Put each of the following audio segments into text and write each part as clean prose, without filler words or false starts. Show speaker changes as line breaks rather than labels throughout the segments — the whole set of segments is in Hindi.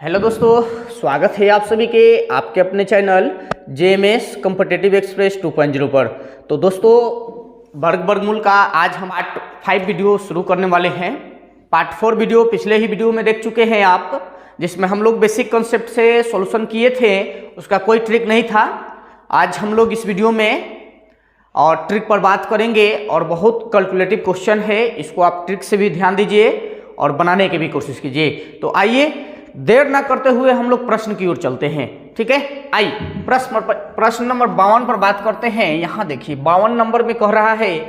हेलो दोस्तों, स्वागत है आप सभी के आपके अपने चैनल जेएमएस कॉम्पिटिटिव एक्सप्रेस 2.0 पर। तो दोस्तों, वर्गमूल का आज हम पार्ट 5 वीडियो शुरू करने वाले हैं। पार्ट 4 वीडियो पिछले ही वीडियो में देख चुके हैं आप, जिसमें हम लोग बेसिक कॉन्सेप्ट से सॉल्यूशन किए थे, उसका कोई ट्रिक नहीं था। आज हम लोग इस वीडियो में और ट्रिक पर बात करेंगे और बहुत कैलकुलेटिव क्वेश्चन है, इसको आप ट्रिक से भी ध्यान दीजिए और बनाने की भी कोशिश कीजिए। तो आइए देर ना करते हुए हम लोग प्रश्न की ओर चलते हैं। ठीक है, आइए प्रश्न नंबर 52 पर बात करते हैं। यहाँ देखिए 52 नंबर में कह रहा है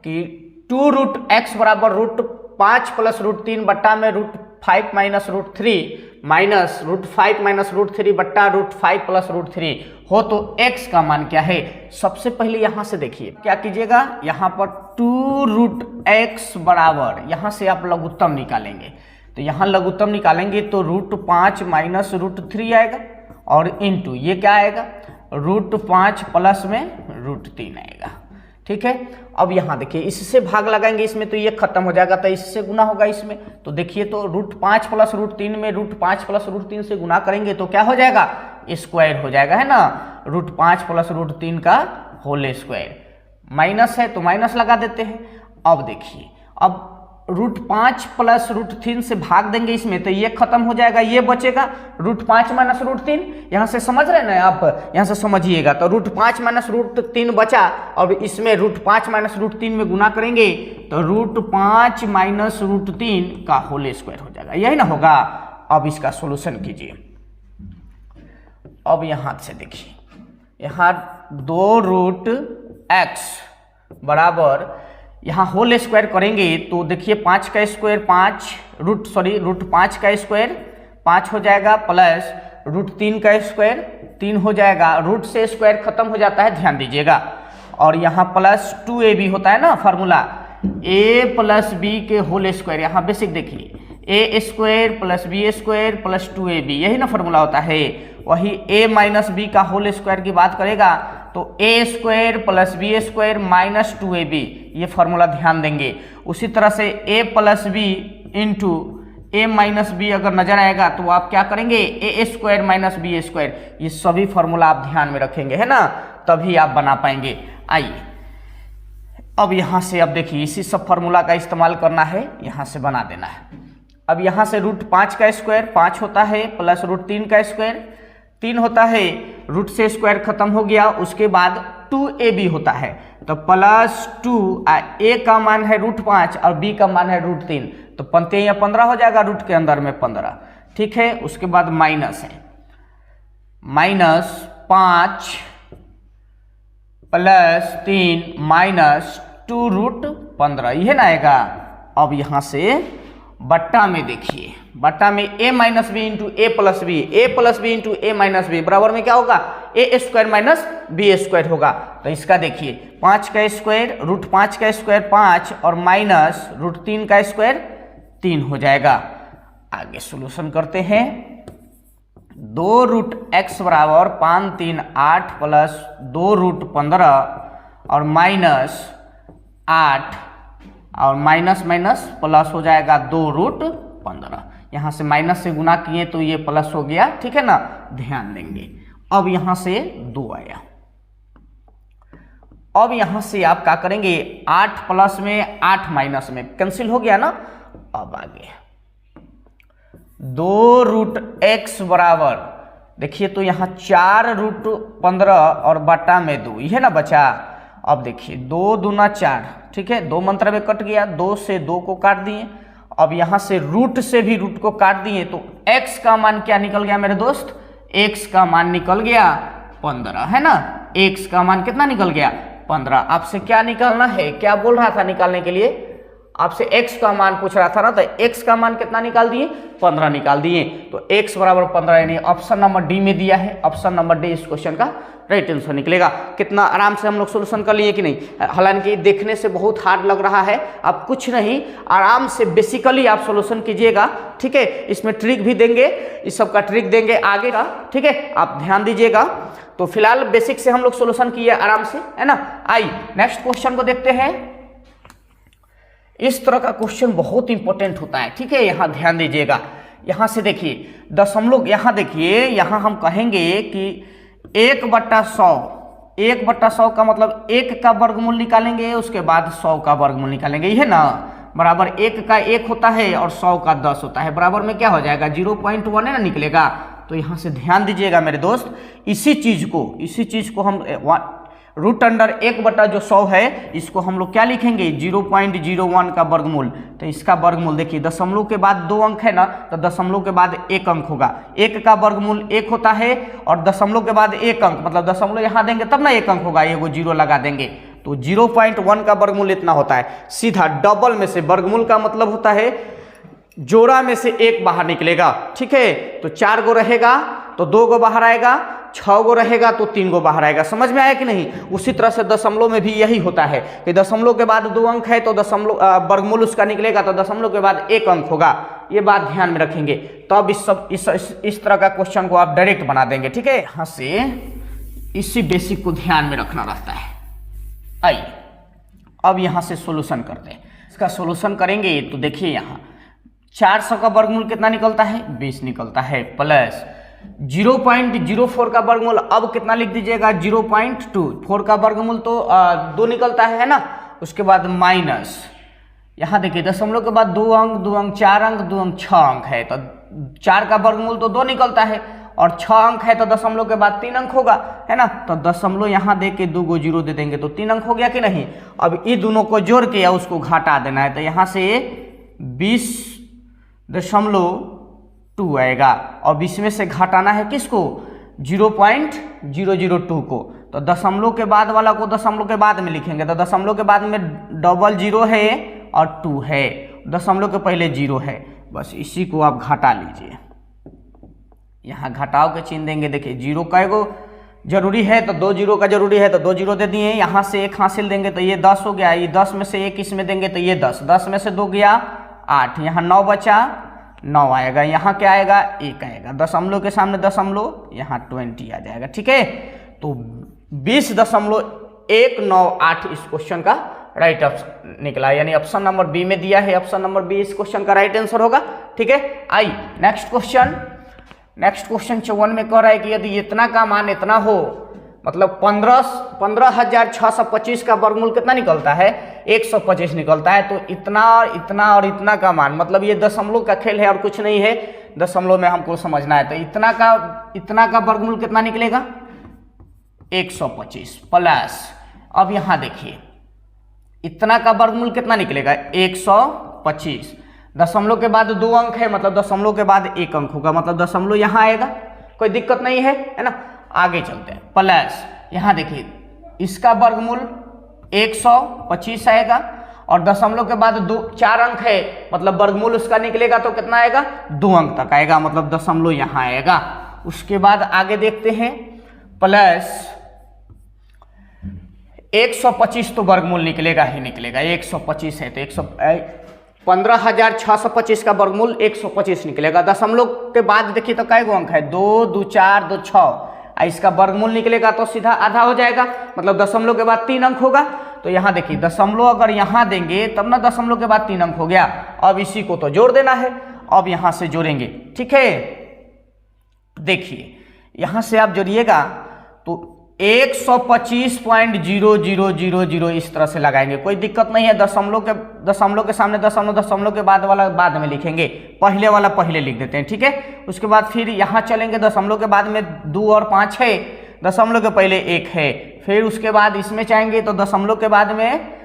कि 2√x बराबर √5 + √3 बट्टा में √5 - √3 माइनस √5 - √3 बट्टा √5 + √3 हो तो x का मान क्या है। सबसे पहले यहाँ से देखिए क्या कीजिएगा, यहाँ पर 2√x बराबर, यहाँ से आप लघुत्तम निकालेंगे। तो यहाँ लघुत्तम निकालेंगे तो √5 - √3 आएगा और इंटू ये क्या आएगा, √5 प्लस में √3 आएगा। ठीक है, अब यहाँ देखिए इससे भाग लगाएंगे इसमें तो ये खत्म हो जाएगा, तो इससे गुना होगा इसमें। तो देखिए तो √5 + √3 में √5 + √3 से गुना करेंगे तो क्या हो जाएगा, स्क्वायर हो जाएगा, है ना। √5 + √3 का होल स्क्वायर। माइनस है तो माइनस लगा देते हैं। अब देखिए, अब √5 + √3 से भाग देंगे इसमें तो ये खत्म हो जाएगा, ये बचेगा √5 - √3। यहाँ से समझ रहे हैं ना आप, यहाँ से समझिएगा। तो √5 - √3 बचा और इसमें √5 - √3 में गुना करेंगे तो √5 - √3 का होल स्क्वायर हो जाएगा, यही ना होगा। अब इसका सॉल्यूशन कीजिए। अब यहाँ से देखिए, यहाँ 2√x बराबर, यहाँ होल स्क्वायर करेंगे तो देखिए 5 का स्क्वायर 5 √5 का स्क्वायर 5 हो जाएगा, प्लस √3 का स्क्वायर 3 हो जाएगा। रूट से स्क्वायर खत्म हो जाता है, ध्यान दीजिएगा। और यहाँ प्लस 2ab होता है ना फॉर्मूला, a + b के होल स्क्वायर। यहाँ बेसिक देखिए, a² + b² + 2ab, यही ना फॉर्मूला होता है। वही a - b का होल स्क्वायर की बात करेगा तो a² + b² - 2ab, ये फॉर्मूला ध्यान देंगे। उसी तरह से a + b into a - b अगर नजर आएगा तो आप क्या करेंगे, a² - b²। ये सभी फॉर्मूला आप ध्यान में रखेंगे, है ना, तभी आप बना पाएंगे। आइए अब यहाँ से, अब देखिए इसी सब फॉर्मूला का इस्तेमाल करना है, यहाँ से बना देना है। अब यहाँ से √5 का स्क्वायर 5 होता है, प्लस √3 का स्क्वायर 3 होता है, रूट से स्क्वायर खत्म हो गया। उसके बाद 2ab होता है, तो +2, a का मान है √5 और b का मान है √3, तो 15 या 15 हो जाएगा, रूट के अंदर में 15। ठीक है, उसके बाद माइनस है, -5 + 3 -2√15, यह ना आएगा। अब यहाँ से बट्टा में देखिए, बट्टा में a - b into a + b, a + b into a - b बराबर में क्या होगा, a² - b² होगा। तो इसका देखिए 5 का स्क्वायर √5 का स्क्वायर 5 और माइनस √3 का स्क्वायर 3 हो जाएगा। आगे सॉल्यूशन करते हैं। 2√x बराबर 5 3 8 प्लस 2√15 और -8 और माइनस प्लस हो जाएगा 2√15। यहाँ से माइनस से गुना किए तो ये प्लस हो गया, ठीक है ना, ध्यान देंगे। अब यहाँ से 2 आया। अब यहाँ से आप क्या करेंगे, 8 प्लस में 8 माइनस में कैंसिल हो गया ना। अब आगे 2√x बराबर, देखिए तो यहाँ 4√15 और बटा में 2, यह ना बचा। अब देखिए 2 दूना 4, ठीक है, 2 मंत्र में कट गया, 2 से 2 को काट दिए। अब यहाँ से रूट से भी रूट को काट दिए तो x का मान क्या निकल गया मेरे दोस्त, x का मान निकल गया 15, है ना। x का मान कितना निकल गया, 15। आपसे क्या निकालना है, क्या बोल रहा था निकालने के लिए, आपसे x का मान पूछ रहा था ना, तो x का मान कितना निकाल दिए, 15 निकाल दिए। तो x बराबर 15, यानी ऑप्शन नंबर डी में दिया है। ऑप्शन नंबर डी इस क्वेश्चन का राइट आंसर निकलेगा। कितना आराम से हम लोग सोल्यूशन कर लिए कि नहीं। हालांकि देखने से बहुत हार्ड लग रहा है, आप कुछ नहीं, आराम से बेसिकली आप सोल्यूशन कीजिएगा। ठीक है, इसमें ट्रिक भी देंगे, इस सब का ट्रिक देंगे आगे का, ठीक है, आप ध्यान दीजिएगा। तो फिलहाल बेसिक से हम लोग सोल्यूशन किए आराम से, है ना। आइए नेक्स्ट क्वेश्चन को देखते हैं। इस तरह का क्वेश्चन बहुत इंपॉर्टेंट होता है, ठीक है, यहाँ ध्यान दीजिएगा। यहाँ से देखिए दशमलव, यहाँ देखिए यहाँ हम कहेंगे कि 1/100, 1/100 का मतलब 1 का वर्गमूल निकालेंगे, उसके बाद 100 का वर्गमूल निकालेंगे, ये है ना, बराबर 1 का 1 होता है और 100 का 10 होता है, बराबर में क्या हो जाएगा 0.1 है ना निकलेगा। तो यहाँ से ध्यान दीजिएगा मेरे दोस्त, इसी चीज को हम रूट अंडर 1/100 है, इसको हम लोग क्या लिखेंगे 0.01 का वर्गमूल। तो इसका वर्गमूल देखिए, दशमलव के बाद 2 अंक है ना, तो दशमलव के बाद 1 अंक होगा, 1 का वर्गमूल 1 होता है और दशमलव के बाद 1 अंक, मतलब दशमलव यहाँ देंगे तब ना 1 अंक होगा, ये वो 0 लगा देंगे, तो 0.1 का वर्गमूल इतना होता है। सीधा डबल में से वर्गमूल का मतलब होता है जोड़ा में से 1 बाहर निकलेगा, ठीक है। तो 4 गो रहेगा तो 2 गो बाहर आएगा, 6 गो रहेगा तो 3 गो बाहर आएगा। समझ में आया कि नहीं? उसी तरह से दशमलव में भी यही होता है कि दशमलव के बाद 2 अंक है तो दशमलव वर्गमूल उसका निकलेगा तो दशमलव के बाद 1 अंक होगा। ये बात ध्यान में रखेंगे, तब इस तरह का क्वेश्चन को आप डायरेक्ट बना देंगे, ठीक है। यहाँ से इसी बेसिक को ध्यान में रखना रहता है। आइए अब यहाँ से सोल्यूशन करते हैं। इसका सोल्यूशन करेंगे तो देखिए यहाँ 400 का वर्गमूल कितना निकलता है 20 निकलता है, प्लस 0.04 का वर्गमूल अब कितना लिख दीजिएगा 0.2, 4 का वर्गमूल तो 2 निकलता है ना, उसके बाद माइनस यहाँ देखिए दशमलव के बाद 2 अंक 2 अंक 4 अंक 2 अंक 6 अंक है, तो 4 का वर्गमूल तो 2 निकलता है और 6 अंक है तो दशमलव के बाद 3 अंक होगा, है ना। तो दशमलव यहाँ दे के 2 गो 0 दे देंगे तो 3 अंक हो गया कि नहीं। अब ये दोनों को जोड़ के या उसको घटा देना है, तो यहाँ से 20.2 आएगा और इसमें से घटाना है किसको 0.002 को। तो दशमलव के बाद वाला को दशमलव के बाद में लिखेंगे, तो दशमलव के बाद में 00 है और 2 है, दशमलव के पहले 0 है, बस इसी को आप घटा लीजिए। यहाँ घटाव के चिन्ह देंगे, देखिए 0 का एगो जरूरी है तो 2 0 का जरूरी है तो 2 0 दे दिए, यहाँ से 1 हासिल देंगे तो ये 10 हो गया, ये 10 में से 1 इसमें देंगे तो ये 10, 10 में से 2 गया 8, यहाँ 9 बचा 9 आएगा, यहाँ क्या आएगा 1 आएगा, दशमलव के सामने दशमलव यहाँ 20 आ जाएगा, ठीक है। तो 20.198 इस क्वेश्चन का राइट ऑप्शन निकला, यानी ऑप्शन नंबर बी में दिया है, ऑप्शन नंबर बी इस क्वेश्चन का राइट आंसर होगा, ठीक है। आइए नेक्स्ट क्वेश्चन 54 में कह रहा है कि यदि इतना का मान इतना हो, मतलब 15,625 का वर्गमूल कितना निकलता है 125 निकलता है, तो इतना और इतना का मान, मतलब ये दशमलव का खेल है और कुछ नहीं है, दशमलव में हमको समझना है। तो इतना का वर्गमूल कितना निकलेगा 125 प्लस, अब यहाँ देखिए इतना का वर्गमूल कितना निकलेगा 125, दशमलव के बाद 2 अंक है मतलब दशमलव के बाद 1 अंक होगा, मतलब दशमलव यहाँ आएगा, कोई दिक्कत नहीं है ना। आगे चलते हैं, प्लस यहाँ देखिए इसका वर्गमूल 125 आएगा और दशमलव के बाद 4 अंक है, मतलब वर्गमूल उसका निकलेगा तो कितना आएगा 2 अंक तक आएगा, मतलब दशमलव यहाँ आएगा। उसके बाद आगे देखते हैं, प्लस 125 तो वर्गमूल निकलेगा ही निकलेगा, 125 है तो 15,625 का वर्गमूल 125 निकलेगा। दशमलव के बाद देखिए तो कै गो अंक है 2 2 4 2 6, इसका वर्गमूल निकलेगा तो सीधा आधा हो जाएगा, मतलब दशमलव के बाद 3 अंक होगा। तो यहाँ देखिए दशमलव अगर यहाँ देंगे तब ना दशमलव के बाद 3 अंक हो गया, अब इसी को तो जोड़ देना है, अब यहाँ से जोड़ेंगे, ठीक है। देखिए यहाँ से आप जोड़िएगा तो 125.0000 इस तरह से लगाएंगे, कोई दिक्कत नहीं है। दशमलव के सामने दशमलव के बाद वाला बाद में लिखेंगे, पहले वाला पहले लिख देते हैं, ठीक है। उसके बाद फिर यहाँ चलेंगे, दशमलव के बाद में 2 और 5 है, दशमलव के पहले 1 है, फिर उसके बाद इसमें चाहेंगे तो दशमलव के बाद में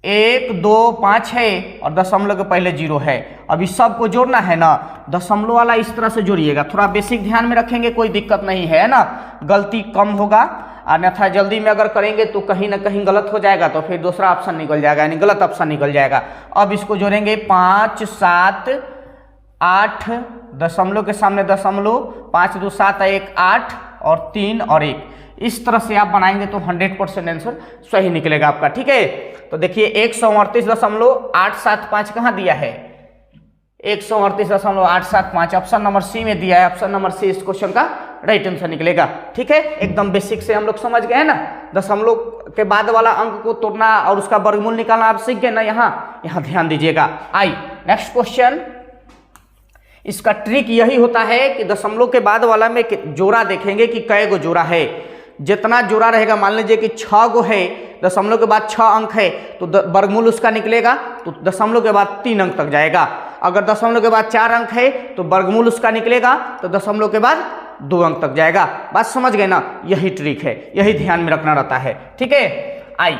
1 2 5 है और दशमलव के पहले 0 है। अब इस सब को जोड़ना है ना, दशमलव वाला इस तरह से जोड़िएगा, थोड़ा बेसिक ध्यान में रखेंगे, कोई दिक्कत नहीं है ना, गलती कम होगा, अन्यथा जल्दी में अगर करेंगे तो कहीं ना कहीं गलत हो जाएगा, तो फिर दूसरा ऑप्शन निकल जाएगा, यानी गलत ऑप्शन निकल जाएगा। अब इसको जोड़ेंगे 5 7 8, दशमलव के सामने दशमलव, 5 2 7 1 8 और 3 और 1, इस तरह से आप बनाएंगे तो 100% आंसर सही निकलेगा आपका, ठीक है। तो देखिए 138.875 कहाँ दिया है 138.875 ऑप्शन नंबर सी में दिया है, ऑप्शन नंबर सी इस क्वेश्चन का राइट आंसर निकलेगा, ठीक है। एकदम बेसिक से हम लोग समझ गए हैं ना, दशमलव के बाद वाला अंक को तोड़ना और उसका वर्गमूल निकालना आप सीख गए ना, यहाँ ध्यान दीजिएगा। आई नेक्स्ट क्वेश्चन, इसका ट्रिक यही होता है कि दशमलव के बाद वाला में जोड़ा देखेंगे कि कै गो जोड़ा है। जितना जोड़ा रहेगा, मान लीजिए कि 6 गो है, दशमलव के बाद 6 अंक है, तो वर्गमूल उसका निकलेगा तो दशमलव के बाद 3 अंक तक जाएगा। अगर दशमलव के बाद 4 अंक है तो वर्गमूल उसका निकलेगा तो दशमलव के बाद 2 अंक तक जाएगा। बात समझ गए ना? यही ट्रिक है, यही ध्यान में रखना रहता है। ठीक है, आई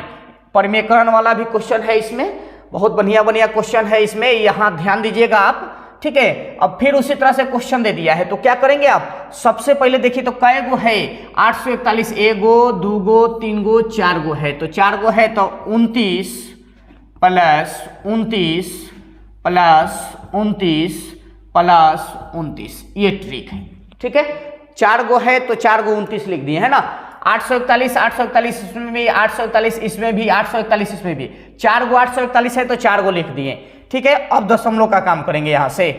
परिमेयकरण वाला भी क्वेश्चन है इसमें, बहुत बढ़िया बढ़िया क्वेश्चन है इसमें, यहाँ ध्यान दीजिएगा आप। ठीक है, अब फिर उसी तरह से क्वेश्चन दे दिया है तो क्या करेंगे आप? सबसे पहले देखिए तो कै गो है 841, 1 गो 2 गो 3 गो 4 गो है, तो 4 गो है तो 29 प्लस 29 प्लस 29 प्लस 29, ये ट्रिक है। ठीक है, 4 गो है तो 4 गो 29 लिख दिए है ना। 841 इसमें भी, 841 इसमें भी, 841 इसमें भी, 4 गो 841 है तो 4 गो लिख दिए। ठीक है, अब दशमलव का काम करेंगे यहां से।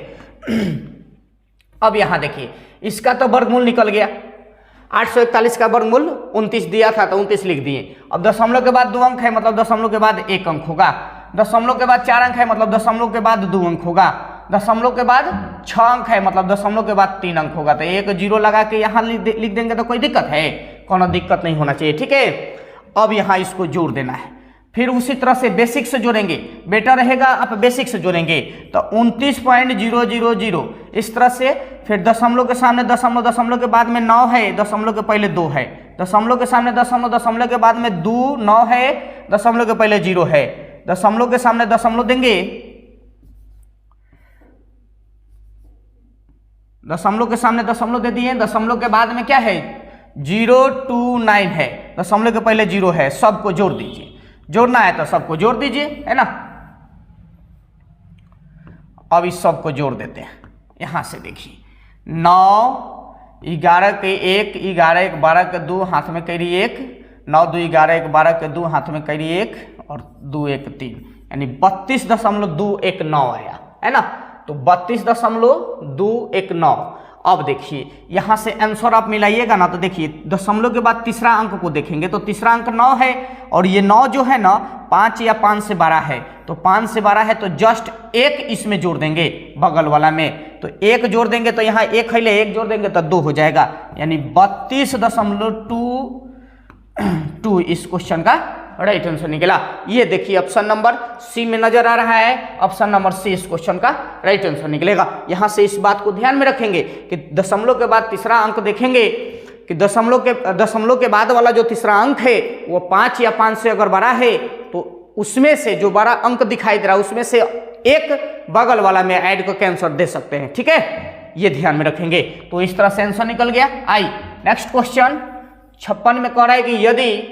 अब यहां देखिए इसका तो वर्गमूल निकल गया, 841 का वर्गमूल 29 दिया था तो 29 लिख दिए। अब दशमलव के बाद 2 अंक है मतलब दशमलव के बाद 1 अंक होगा, दशमलव के बाद 4 अंक है मतलब दशमलव के बाद 2 अंक होगा, दशमलव के बाद 6 अंक है मतलब दशमलव के बाद 3 अंक होगा। तो एक 0 लगा के यहाँ लिख देंगे तो कोई दिक्कत है? कोनो दिक्कत नहीं होना चाहिए। ठीक है, अब यहाँ इसको जोड़ देना है, फिर उसी तरह से बेसिक से जोड़ेंगे, बेटर रहेगा आप बेसिक से जोड़ेंगे तो 29.000 इस तरह से। फिर दशमलव के सामने दशमलव, दशमलव के बाद में 9 है, दशमलव के पहले 2 है, दशमलव के सामने दशमलव, दशमलव के बाद में 2 9 है, दशमलव के पहले 0 है, दशमलव के सामने दशमलव देंगे, दशमलव के सामने दशमलव दे दिए, दशमलव के बाद में क्या है 029 है, दशमलव के पहले 0 है, सबको जोड़ दीजिए। जोड़ना है तो सबको जोड़ दीजिए, है ना। अब इस सबको जोड़ देते हैं, यहां से देखिए 9 11 के 1, 11 1 12 के 2 हाथ में कैरी 1, 9 2 11 1 12 के 2 हाथ में कैरी 1 और 2 1 3, यानी 32.219 आया, है ना। तो 32.219। अब देखिए यहां से आंसर आप मिलाइएगा ना तो देखिए दशमलव के बाद तीसरा अंक को देखेंगे तो तीसरा अंक 9 है और ये 9 जो है ना 5 या 5 से 12 है, तो 5 से 12 है तो जस्ट 1 इसमें जोड़ देंगे बगल वाला में, तो 1 जोड़ देंगे तो यहाँ 1 है, 1 जोड़ देंगे तो 2 हो जाएगा, यानी 32.22 इस क्वेश्चन का राइट आंसर निकला। ये देखिए ऑप्शन नंबर सी में नजर आ रहा है, ऑप्शन नंबर सी इस क्वेश्चन का राइट आंसर निकलेगा। यहां से इस बात को ध्यान में रखेंगे कि दशमलव के बाद तीसरा अंक देखेंगे कि दशमलव के बाद वाला जो तीसरा अंक है वो 5 या 5 से अगर बड़ा है तो उसमें से जो बड़ा अंक दिखाई दे रहा है उसमें से एक बगल वाला में ऐड करके आंसर दे सकते हैं। ठीक है, ये ध्यान में रखेंगे। तो इस तरह से आंसर निकल गया। आई नेक्स्ट क्वेश्चन 56 में कह रहा है कि यदि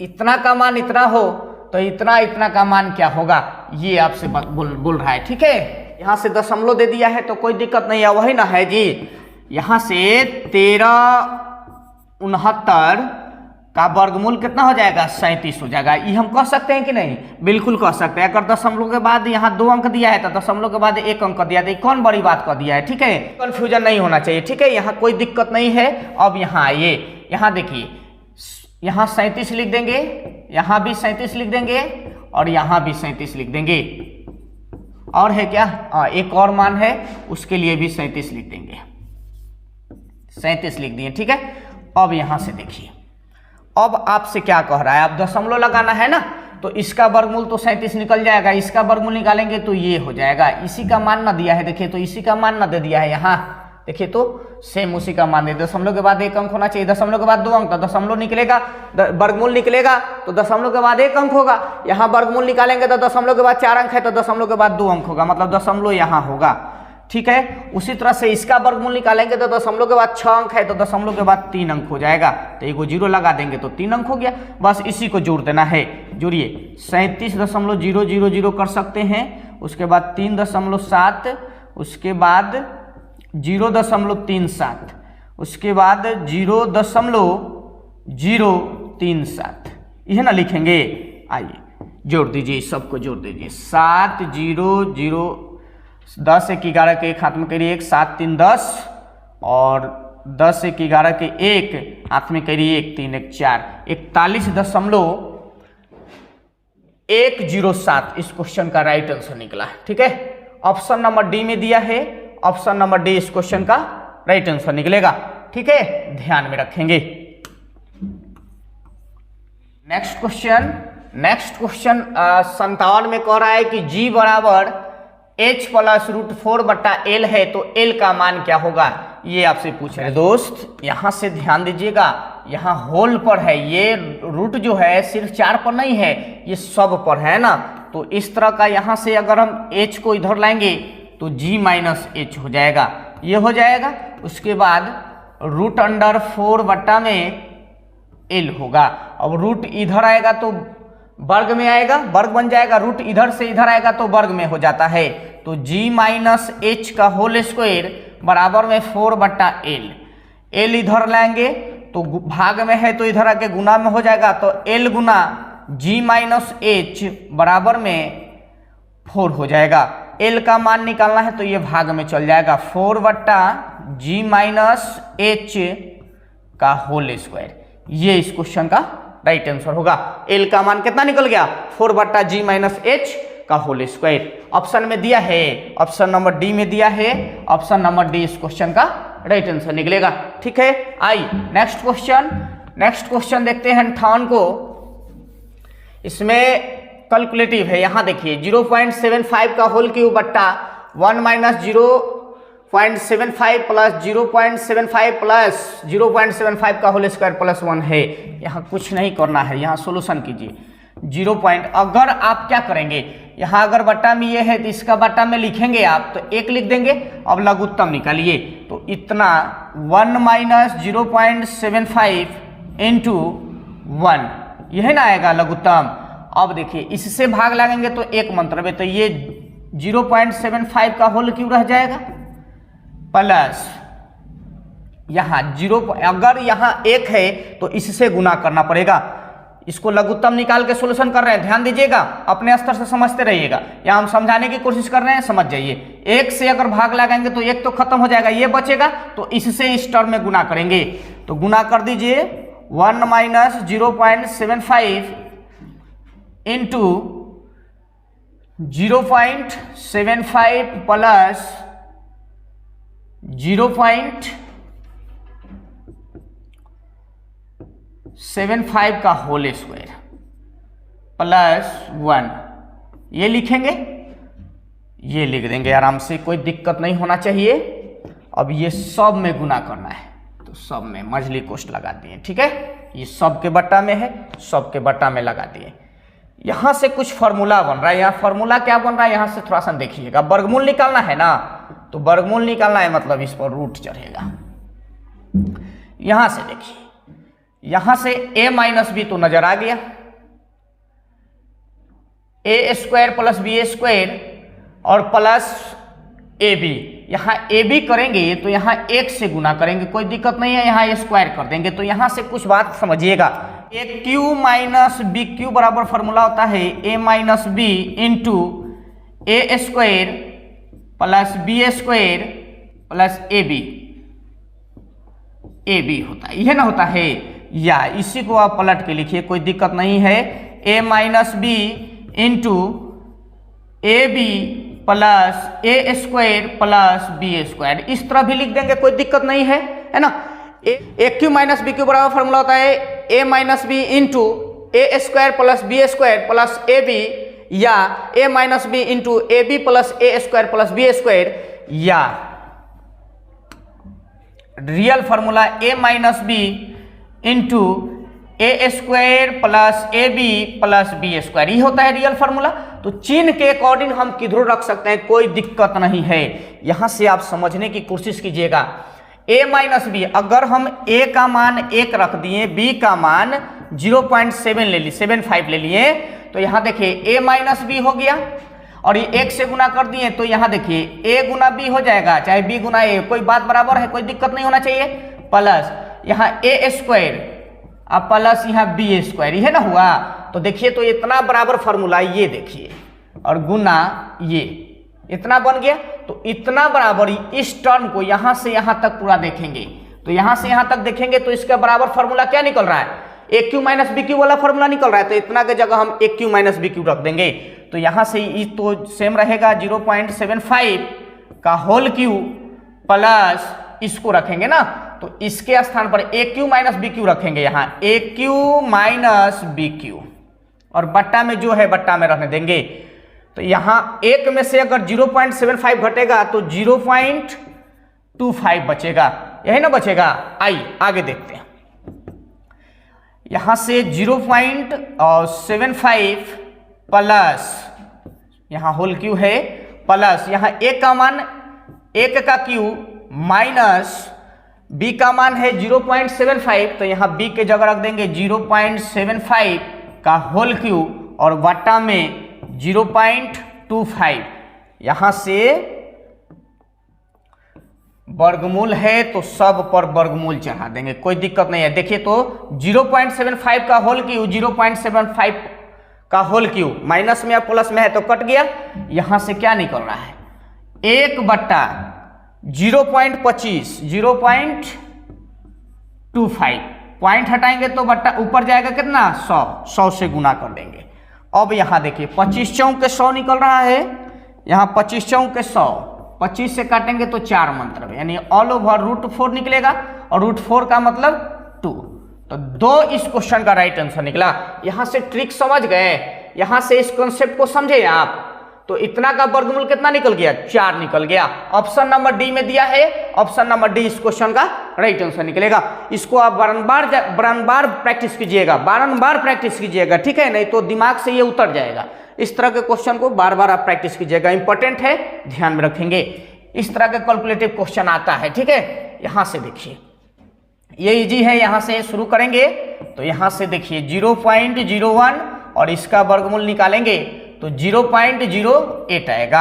इतना का मान इतना हो तो इतना का मान क्या होगा, ये आपसे बोल रहा है। ठीक है, यहां से दशमलव दे दिया है तो कोई दिक्कत नहीं है, वही ना है जी। यहां से 1369 का वर्गमूल कितना हो जाएगा 37 हो जाएगा। ये हम कह सकते हैं कि नहीं? बिल्कुल कह सकते हैं। अगर दशमलव के बाद यहाँ 2 अंक दिया है तो दशमलव के बाद 1 अंक दिया है, कौन बड़ी बात कर दिया है। ठीक है, कंफ्यूजन नहीं होना चाहिए। ठीक है, यहाँ कोई दिक्कत नहीं है। अब यहाँ आइए, यहाँ देखिए, यहाँ 37 लिख देंगे, यहाँ भी 37 लिख देंगे और यहाँ भी 37 लिख देंगे। और है क्या? एक और मान है उसके लिए भी 37 लिख देंगे, 37 लिख दिए। ठीक है, अब यहां से देखिए, अब आपसे क्या कह रहा है, आप दशमलव लगाना है ना, तो इसका वर्गमूल तो 37 निकल जाएगा, इसका वर्गमूल निकालेंगे तो ये हो जाएगा। इसी का मान ना दिया है, देखिए तो इसी का मान ना दे दिया है यहाँ, देखिए तो सेम उसी का मान दे। दशमलव के बाद 1 अंक होना चाहिए, दशमलव के बाद 2 अंक, तो दशमलव निकलेगा, वर्गमूल निकलेगा तो दशमलव के बाद 1 अंक होगा। यहाँ वर्गमूल निकालेंगे तो दशमलव के बाद 4 अंक है तो दशमलव के बाद 2 अंक होगा, मतलब दशमलव यहाँ होगा। ठीक है, उसी तरह से इसका वर्गमूल निकालेंगे तो दशमलव के बाद 6 अंक है तो दशमलव के बाद 3 अंक हो जाएगा, तो एगो 0 लगा देंगे तो 3 अंक हो गया। बस इसी को जोड़ देना है। जोड़िए 37.000 कर सकते हैं, उसके बाद 3.7, उसके बाद 0.37, उसके बाद 0.037, यह ना लिखेंगे। आइए जोड़ दीजिए, सबको जोड़ दीजिए। 7 0 0 10 1 11 के 1 हाथ में करिए 1, 7 3 10 और 10 1 11 के 1 हाथ में करिए 1 3 1 4, 41.107 इस क्वेश्चन का राइट आंसर निकला। ठीक है, ऑप्शन नंबर डी में दिया है, ऑप्शन नंबर डी इस क्वेश्चन का राइट आंसर निकलेगा। ठीक है, ध्यान में रखेंगे। नेक्स्ट क्वेश्चन 57 में कह रहा है कि g बराबर h प्लस √4/l है तो l का मान क्या होगा, ये आपसे पूछ रहे हैं। दोस्त यहां से ध्यान दीजिएगा, यहाँ होल पर है, ये रूट जो है सिर्फ 4 पर नहीं है, ये सब पर है ना। तो इस तरह का यहाँ से अगर हम h को इधर लाएंगे तो g माइनस h हो जाएगा, ये हो जाएगा। उसके बाद √4 में l होगा। अब रूट इधर आएगा तो वर्ग में आएगा, वर्ग बन जाएगा। रूट इधर से इधर आएगा तो वर्ग में हो जाता है। तो g माइनस h का होल स्क्वायर बराबर में 4/l। l इधर लाएंगे तो भाग में है तो इधर आके गुना में हो जाएगा, तो l गुना g माइनस h बराबर में 4 हो जाएगा। l का मान निकालना है तो ये भाग में चल जाएगा, 4/g माइनस h का होल स्क्वायर। ये इस क्वेश्चन का राइट आंसर होगा। l का मान कितना निकल गया, 4/g माइनस h का होल स्क्वायर। ऑप्शन में दिया है, ऑप्शन नंबर डी में दिया है, ऑप्शन नंबर डी इस क्वेश्चन का राइट आंसर निकलेगा। ठीक है, आई नेक्स्ट क्वेश्चन देखते हैं 58 को। इसमें कैलकुलेटिव है। यहाँ देखिए 0.75 का होल क्यूब बट्टा 1 माइनस 0.75 प्लस 0.75 प्लस 0.75 का होल स्क्वायर प्लस 1 है। यहाँ कुछ नहीं करना है, यहाँ सोल्यूशन कीजिए। 0 पॉइंट अगर आप क्या करेंगे, यहाँ अगर बट्टा में ये है तो इसका बट्टा में लिखेंगे आप तो 1 लिख देंगे। अब लघुत्तम निकालिए तो इतना 1 माइनस 0.75 इंटू 1, यह ना आएगा लघुत्तम। अब देखिए इससे भाग लगेंगे तो 1 मंत्र में, तो ये 0.75 का होल क्यूब रह जाएगा प्लस यहाँ 0, अगर यहाँ 1 है तो इससे गुना करना पड़ेगा। इसको लघुत्तम निकाल के सॉल्यूशन कर रहे हैं, ध्यान दीजिएगा, अपने स्तर से समझते रहिएगा। यहाँ हम समझाने की कोशिश कर रहे हैं, समझ जाइए। 1 से अगर भाग लगाएंगे तो 1 तो खत्म हो जाएगा, ये बचेगा, तो इससे इस टर्म में गुना करेंगे। तो गुना कर दीजिए 1 माइनस 0.75 इंटू 0.75 प्लस 0.75 का होल स्क्वायर प्लस 1, ये लिखेंगे, ये लिख देंगे आराम से, कोई दिक्कत नहीं होना चाहिए। अब ये सब में गुना करना है तो सब में मझली कोष्ठ लगा दिए। ठीक है, ये सब के बट्टा में है, सब के बट्टा में लगा दिए। यहां से कुछ फॉर्मूला बन रहा है, यहाँ फॉर्मूला क्या बन रहा है, यहां से थोड़ा सा देखिएगा। वर्गमूल निकालना है ना, तो वर्गमूल निकालना है मतलब इस पर रूट चढ़ेगा। यहां से देखिए, यहां से a माइनस बी तो नजर आ गया, a square plus B square और प्लस ए बी। यहाँ ए बी करेंगे तो यहाँ 1 से गुना करेंगे, कोई दिक्कत नहीं है, यहाँ स्क्वायर कर देंगे। तो यहाँ से कुछ बात समझिएगा, A cube minus B cube बराबर फॉर्मूला होता है A minus B into A square plus B square plus A B होता है, यह ना होता है। या इसी को आप पलट के लिखिए, कोई दिक्कत नहीं है। A minus B into A B plus A square plus B square, इस तरह भी लिख देंगे, कोई दिक्कत नहीं है, है ना। A cube minus B cube बराबर फॉर्मूला होता है A minus B into A square plus B square plus A B, या A minus B into A B plus A square plus B square, या real formula A minus B into A square plus A B plus B square, ये होता है रियल फॉर्मूला। तो चिन्ह के अकॉर्डिंग हम किधर रख सकते हैं, कोई दिक्कत नहीं है। यहां से आप समझने की कोशिश कीजिएगा। a माइनस बी, अगर हम a का मान 1 रख दिए, b का मान 0.75 ले लिए, तो यहां देखिए a माइनस बी हो गया, और ये 1 से गुना कर दिए तो यहां देखिए a गुना b हो जाएगा, चाहे b गुना a, कोई बात बराबर है, कोई दिक्कत नहीं होना चाहिए। प्लस यहाँ a स्क्वायर अब प्लस यहाँ बी स्क्वायर, यह ना हुआ। तो देखिए तो इतना बराबर फॉर्मूला, ये देखिए, और गुना ये इतना बन गया। तो इतना बराबर इस टर्म को यहां से यहां तक पूरा देखेंगे, तो यहां से यहां तक देखेंगे तो इसका बराबर फॉर्मूला क्या निकल रहा है, ए क्यू माइनस बी क्यू वाला फॉर्मूला निकल रहा है। तो इतना के जगह हम ए क्यू माइनस बी क्यू रख देंगे, तो यहां से तो सेम रहेगा 0.75 का होल क्यू प्लस इसको रखेंगे ना, तो इसके स्थान पर ए क्यू माइनस बी क्यू रखेंगे, यहाँ ए क्यू माइनस बी क्यू, और बट्टा में जो है बट्टा में रहने देंगे। तो यहाँ एक में से अगर 0.75 घटेगा तो 0.25 बचेगा, यही ना बचेगा। आइए आगे देखते हैं। यहां से 0.75 प्लस यहां होल क्यू है प्लस यहाँ ए का मान 1 का क्यू माइनस बी का मान है 0.75, तो यहाँ बी के जगह रख देंगे 0.75 का होल क्यू और बट्टा में 0.25। यहां से वर्गमूल है तो सब पर वर्गमूल चढ़ा देंगे, कोई दिक्कत नहीं है। देखिए तो 0.75 का होल क्यू 0.75 का होल क्यू माइनस में या प्लस में है तो कट गया। यहां से क्या निकल रहा है 1 बट्टा 0.25 0.25, पॉइंट हटाएंगे तो बट्टा ऊपर जाएगा कितना 100 से गुना कर देंगे। अब यहां देखिए 25 चौक के 100 निकल रहा है, यहां 25 चौक के 100, 25 से काटेंगे तो 4 मंत्र, यानी ऑल ओवर √4 निकलेगा, और √4 का मतलब 2। तो 2 इस क्वेश्चन का राइट आंसर निकला। यहां से ट्रिक समझ गए, यहां से इस कॉन्सेप्ट को समझे आप। तो इतना का वर्गमूल कितना निकल गया 4 निकल गया। ऑप्शन नंबर डी में दिया है, ऑप्शन नंबर डी इस क्वेश्चन का राइट आंसर निकलेगा। इसको आप बारंबार प्रैक्टिस कीजिएगा, बारंबार प्रैक्टिस कीजिएगा, ठीक है, नहीं तो दिमाग से ये उतर जाएगा। इस तरह के क्वेश्चन को बार बार आप प्रैक्टिस कीजिएगा, इंपॉर्टेंट है, ध्यान में रखेंगे। इस तरह के कैलकुलेटिव क्वेश्चन आता है, ठीक है। यहां से देखिए ये इजी है, यहां से शुरू करेंगे। तो यहां से देखिए 0.01 और इसका वर्गमूल निकालेंगे तो 0.08 आएगा।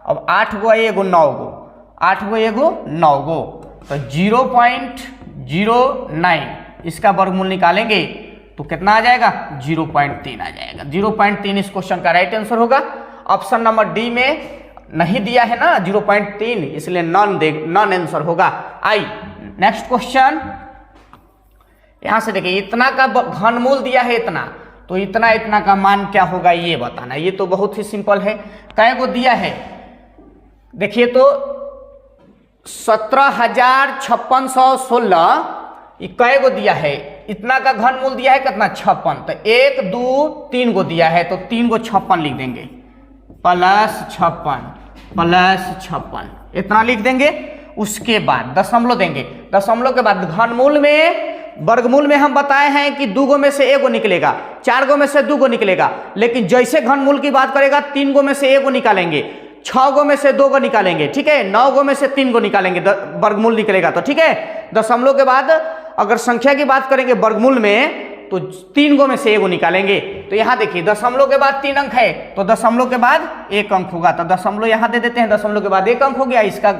अब 8 गो एगो 9 गो, 8 गो एगो 9 गो, तो 0.09 इसका वर्गमूल निकालेंगे तो कितना आ जाएगा 0.3 आ जाएगा। 0.3 इस क्वेश्चन का राइट आंसर होगा। ऑप्शन नंबर डी में नहीं दिया है ना 0.3, इसलिए नॉन आंसर होगा। आई नेक्स्ट क्वेश्चन, यहां से देखिए इतना का घनमूल दिया है इतना, तो इतना का मान क्या होगा ये बताना। ये तो बहुत ही सिंपल है, कै गो दिया है देखिए तो 17,5616 ये कै गो दिया है, इतना का घनमूल दिया है कितना 56, तो 1 2 3 गो दिया है तो 3 गो 56 लिख देंगे, प्लस 56 इतना लिख देंगे। उसके बाद दशमलव देंगे, दशमलव के बाद घनमूल में वर्गमूल में हम बताए हैं कि 2 गो में से 1 गो निकलेगा, 4 गो में से 2 गो निकलेगा, लेकिन जैसे घनमूल की बात करेगा 3 गो में से 1 गो निकालेंगे, 6 गो में से 2 गो निकालेंगे, ठीक है, 9 गो में से 3 गो निकालेंगे, वर्गमूल निकलेगा तो ठीक है। दशमलव के बाद अगर संख्या की बात करेंगे वर्गमूल में तो 3 गो में से 1 गो निकालेंगे। तो यहाँ देखिए दशमलव के बाद 3 अंक है तो दशमलव के बाद 1 अंक होगा, तो दशमलव यहाँ दे देते हैं, दशमलव के बाद 1 अंक हो गया, इसका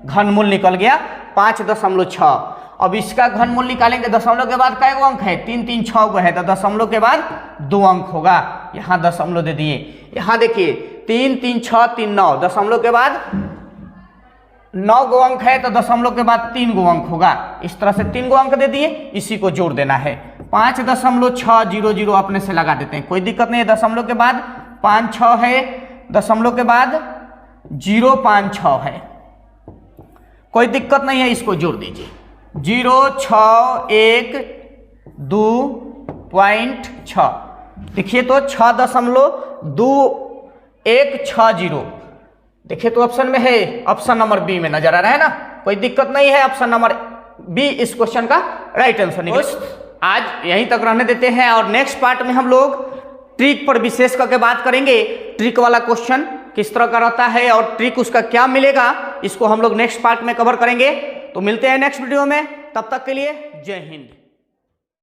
घनमूल निकल गया 5.6। अब इसका घनमूल निकालेंगे, दशमलव के बाद कै गो अंक है 3 3 6 गो है, तो दशमलव के बाद 2 अंक होगा, यहाँ दशमलव दे दिए। यहाँ देखिए 3 3 6 3 9, दशमलव के बाद 9 गो अंक है तो दशमलव के बाद 3 गो अंक होगा, इस तरह से 3 गो अंक दे दिए, इसी को जोड़ देना है। 5.600 अपने से लगा देते हैं, कोई दिक्कत नहीं है। दशमलव के बाद 5 6 है, दशमलव के बाद 0.56 है, कोई दिक्कत नहीं है, इसको जोड़ दीजिए 0.612.6। देखिए तो 6.2160, देखिए तो ऑप्शन में है, ऑप्शन नंबर बी में नजर आ रहा है ना, कोई दिक्कत नहीं है, ऑप्शन नंबर बी इस क्वेश्चन का राइट आंसर निकला। आज यहीं तक रहने देते हैं और नेक्स्ट पार्ट में हम लोग ट्रिक पर विशेष करके बात करेंगे। ट्रिक वाला क्वेश्चन किस तरह का रहता है और ट्रिक उसका क्या मिलेगा, इसको हम लोग नेक्स्ट पार्ट में कवर करेंगे। तो मिलते हैं नेक्स्ट वीडियो में, तब तक के लिए जय हिंद।